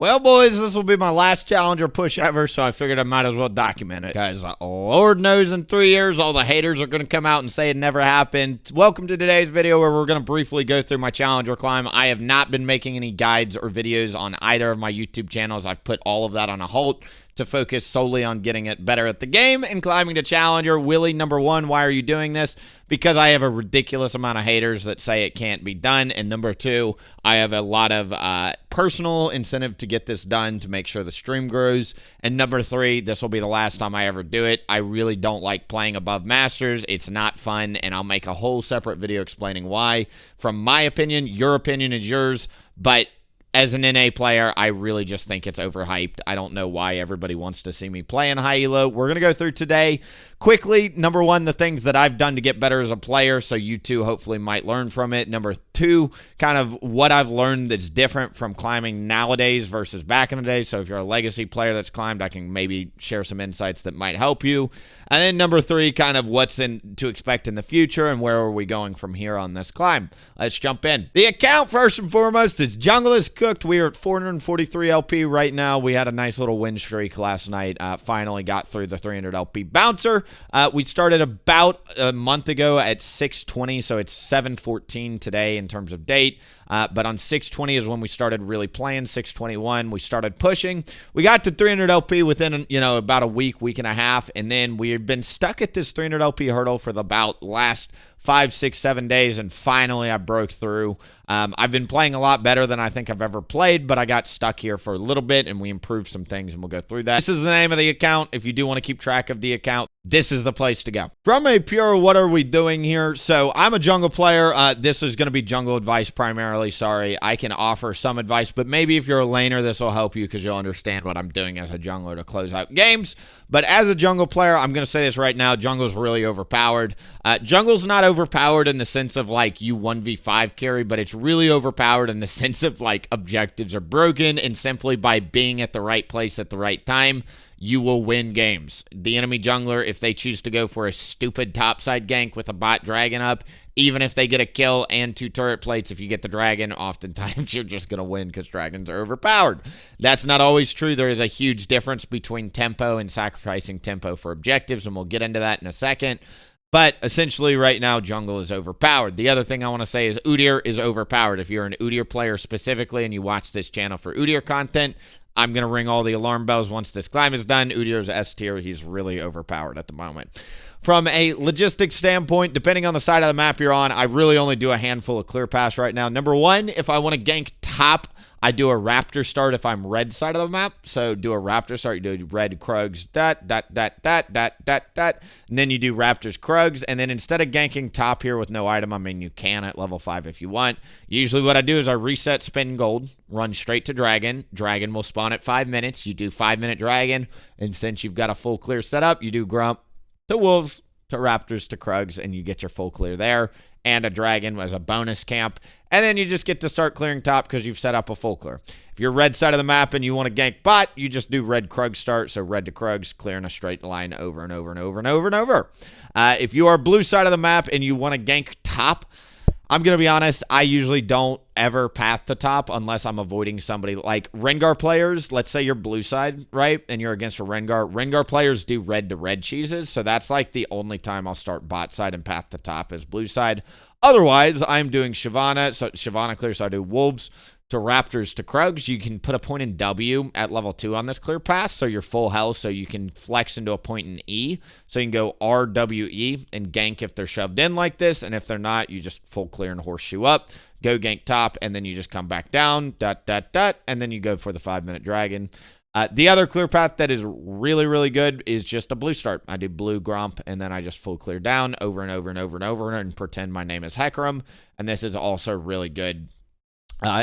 Well, boys, this will be my last Challenger push ever, so I figured I might as well document it. Guys, Lord knows in 3 years, all the haters are going to come out and say it never happened. Welcome to today's video where we're going to briefly go through my Challenger climb. I have not been making any guides or videos on either of my YouTube channels. I've put all of that on a halt to focus solely on getting it better at the game and climbing to Challenger. Willie, number one, why are you doing this? Because I have a ridiculous amount of haters that say it can't be done. And number two, I have a lot of personal incentive to get this done to make sure the stream grows. And number three, this will be the last time I ever do it. I really don't like playing above Masters. It's not fun, and I'll make a whole separate video explaining why. From my opinion, your opinion is yours, but as an NA player, I really just think it's overhyped. I don't know why everybody wants to see me play in high elo. We're going to go through today quickly. Number one, the things that I've done to get better as a player, so you two hopefully might learn from it. Number two, kind of what I've learned that's different from climbing nowadays versus back in the day. So if you're a legacy player that's climbed, I can maybe share some insights that might help you. And then number three, kind of what's to expect in the future and where are we going from here on this climb. Let's jump in. The account, first and foremost, is Jungle is Cooked. We are at 443 LP right now. We had a nice little win streak last night. Finally got through the 300 LP bouncer. We started about a month ago at 620, so it's 714 today in terms of date. But on 620 is when we started really playing. 621, we started pushing. We got to 300 LP within, about a week and a half, and then we've been stuck at this 300 LP hurdle for the about last 5, 6, 7 days, and finally I broke through. I've been playing a lot better than I think I've ever played, but I got stuck here for a little bit, and we improved some things, and we'll go through that. This is the name of the account. If you do want to keep track of the account, this is the place to go. From a pure what are we doing here? So I'm a jungle player. This is going to be jungle advice primarily. Sorry, I can offer some advice, but maybe if you're a laner, this will help you because you'll understand what I'm doing as a jungler to close out games. But as a jungle player, I'm going to say this right now, jungle's really overpowered. Jungle's not overpowered in the sense of like you 1v5 carry, but it's really overpowered in the sense of like objectives are broken, and simply by being at the right place at the right time, you will win games. The enemy jungler, if they choose to go for a stupid topside gank with a bot dragon up, even if they get a kill and 2 turret plates, if you get the dragon, oftentimes you're just going to win because dragons are overpowered. That's not always true. There is a huge difference between tempo and sacrificing tempo for objectives, and we'll get into that in a second. But essentially right now, jungle is overpowered. The other thing I want to say is Udyr is overpowered. If you're an Udyr player specifically and you watch this channel for Udyr content, I'm going to ring all the alarm bells once this climb is done. Udyr's S tier. He's really overpowered at the moment. From a logistics standpoint, depending on the side of the map you're on, I really only do a handful of clear pass right now. Number one, if I want to gank top, I do a raptor start if I'm red side of the map. So do a raptor start, you do red Krugs, and then you do raptors Krugs, and then instead of ganking top here with no item, I mean you can at level 5 if you want. Usually what I do is I reset spin gold, run straight to dragon. Dragon will spawn at 5 minutes. You do 5-minute dragon, and since you've got a full clear setup, you do grump to wolves to raptors to Krugs, and you get your full clear there. And a dragon as a bonus camp. And then you just get to start clearing top because you've set up a full clear. If you're red side of the map and you want to gank bot, you just do red Krug start. So red to Krugs, clearing a straight line over and over and over and over and over. If you are blue side of the map and you want to gank top, I'm going to be honest, I usually don't ever path to top unless I'm avoiding somebody like Rengar players. Let's say you're blue side, right? And you're against a Rengar. Rengar players do red to red cheeses. So that's like the only time I'll start bot side and path to top is blue side. Otherwise, I'm doing Shyvana. So Shyvana clear, so I do wolves to raptors to Krugs. You can put a point in W at level 2 on this clear pass, so you're full health, so you can flex into a point in E. So you can go RWE and gank if they're shoved in like this, and if they're not, you just full clear and horseshoe up, go gank top, and then you just come back down, and then you go for the 5-minute dragon. The other clear path that is really, really good is just a blue start. I do blue grump, and then I just full clear down over and over and over and over and pretend my name is Hecarim, and this is also really good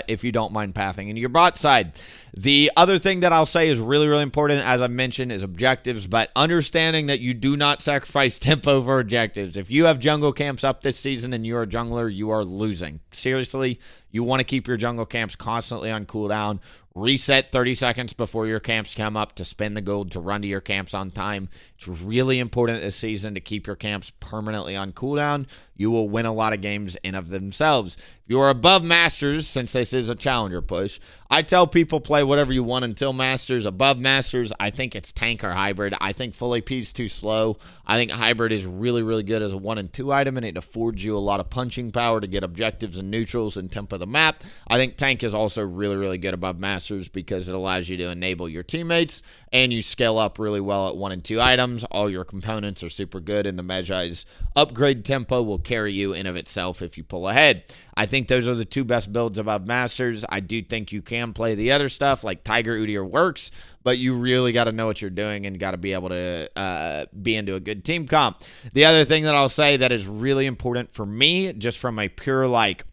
if you don't mind pathing in your bot side. The other thing that I'll say is really, really important, as I mentioned, is objectives, but understanding that you do not sacrifice tempo for objectives. If you have jungle camps up this season and you're a jungler, you are losing. Seriously, you want to keep your jungle camps constantly on cooldown. reset 30 seconds before your camps come up to spend the gold to run to your camps on time. It's really important this season to keep your camps permanently on cooldown. You will win a lot of games in of themselves. If you are above Masters, since this is a Challenger push, I tell people play whatever you want until Masters. Above Masters, I think it's tank or hybrid. I think full AP is too slow. I think hybrid is really, really good as a 1 and 2 item, and it affords you a lot of punching power to get objectives and neutrals and tempo the map. I think tank is also really, really good above Masters because it allows you to enable your teammates, and you scale up really well at 1 and 2 items. All your components are super good, and the Magi's upgrade tempo will carry you in of itself if you pull ahead. I think those are the 2 best builds above Masters. I do think you can play the other stuff like Tiger Udyr works, but you really got to know what you're doing and got to be able to be into a good team comp. The other thing that I'll say that is really important for me, just from a pure like,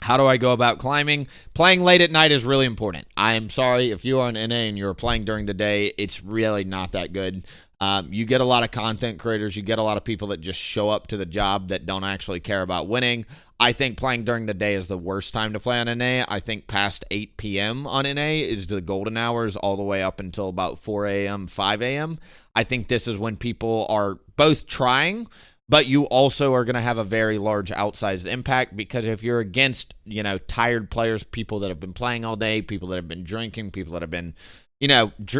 how do I go about climbing? Playing late at night is really important. I am sorry if you are an NA and you're playing during the day, it's really not that good. You get a lot of content creators. You get a lot of people that just show up to the job that don't actually care about winning. I think playing during the day is the worst time to play on NA. I think past 8 p.m. on NA is the golden hours all the way up until about 4 a.m., 5 a.m. I think this is when people are both trying, but you also are going to have a very large outsized impact because if you're against, tired players, people that have been playing all day, people that have been drinking, people that have been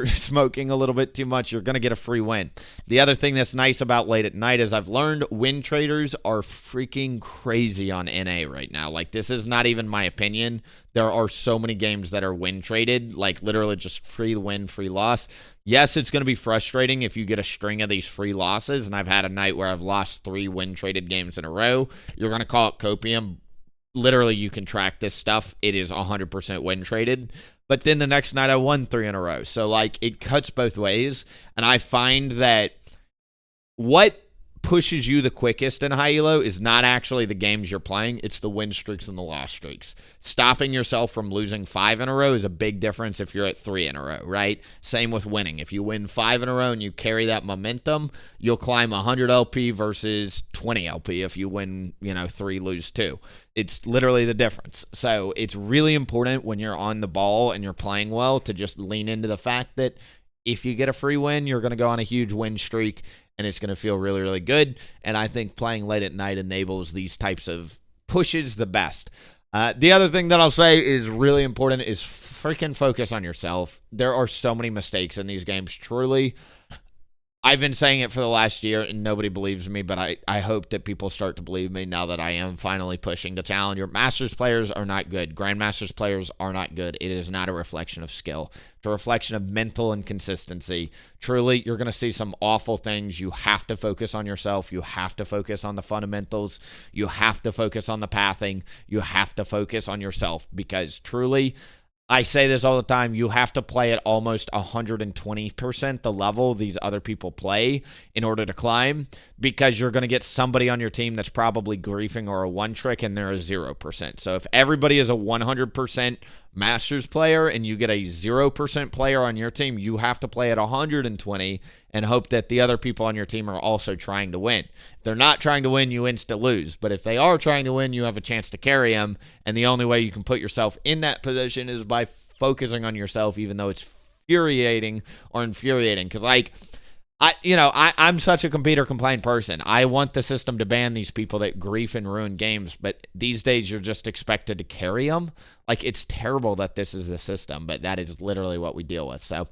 smoking a little bit too much, you're going to get a free win. The other thing that's nice about late at night is I've learned win traders are freaking crazy on NA right now. Like, this is not even my opinion. There are so many games that are win traded, like literally just free win, free loss. Yes, it's going to be frustrating if you get a string of these free losses, and I've had a night where I've lost 3 win traded games in a row. You're going to call it copium. Literally, you can track this stuff. It is 100% win traded. But then the next night I won 3 in a row. So, it cuts both ways. And I find that what pushes you the quickest in high elo is not actually the games you're playing. It's the win streaks and the loss streaks. Stopping yourself from losing 5 in a row is a big difference if you're at 3 in a row, right? Same with winning. If you win 5 in a row and you carry that momentum, you'll climb 100 LP versus 20 LP if you win, 3, lose 2. It's literally the difference. So it's really important when you're on the ball and you're playing well to just lean into the fact that if you get a free win, you're going to go on a huge win streak, and it's going to feel really, really good. And I think playing late at night enables these types of pushes the best. The other thing that I'll say is really important is freaking focus on yourself. There are so many mistakes in these games, truly. I've been saying it for the last year, and nobody believes me, but I hope that people start to believe me now that I am finally pushing to Challenger. Masters players are not good. Grandmasters players are not good. It is not a reflection of skill. It's a reflection of mental inconsistency. Truly, you're going to see some awful things. You have to focus on yourself. You have to focus on the fundamentals. You have to focus on the pathing. You have to focus on yourself because truly, I say this all the time, you have to play at almost 120% the level these other people play in order to climb because you're going to get somebody on your team that's probably griefing or a one-trick and they're a 0%. So if everybody is a 100% Masters player and you get a 0% player on your team, you have to play at 120 and hope that the other people on your team are also trying to win. If they're not trying to win, you insta lose. But if they are trying to win, you have a chance to carry them. And the only way you can put yourself in that position is by focusing on yourself, even though it's infuriating. Because I'm such a compete or complain person. I want the system to ban these people that grief and ruin games, but these days you're just expected to carry them. It's terrible that this is the system, but that is literally what we deal with. So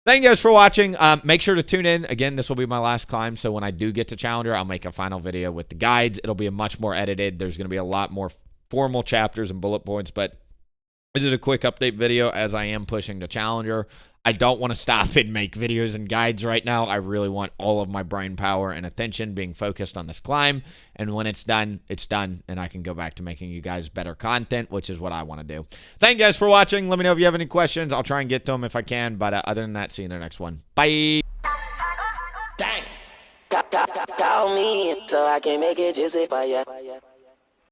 thank you guys for watching. Make sure to tune in. Again, this will be my last climb, so when I do get to Challenger, I'll make a final video with the guides. It'll be a much more edited. There's going to be a lot more formal chapters and bullet points, but this is a quick update video as I am pushing to Challenger. I don't want to stop and make videos and guides right now. I really want all of my brain power and attention being focused on this climb. And when it's done, and I can go back to making you guys better content, which is what I want to do. Thank you guys for watching. Let me know if you have any questions. I'll try and get to them if I can. But other than that, see you in the next one. Bye. Dang. Call me so I can make it juicy for ya.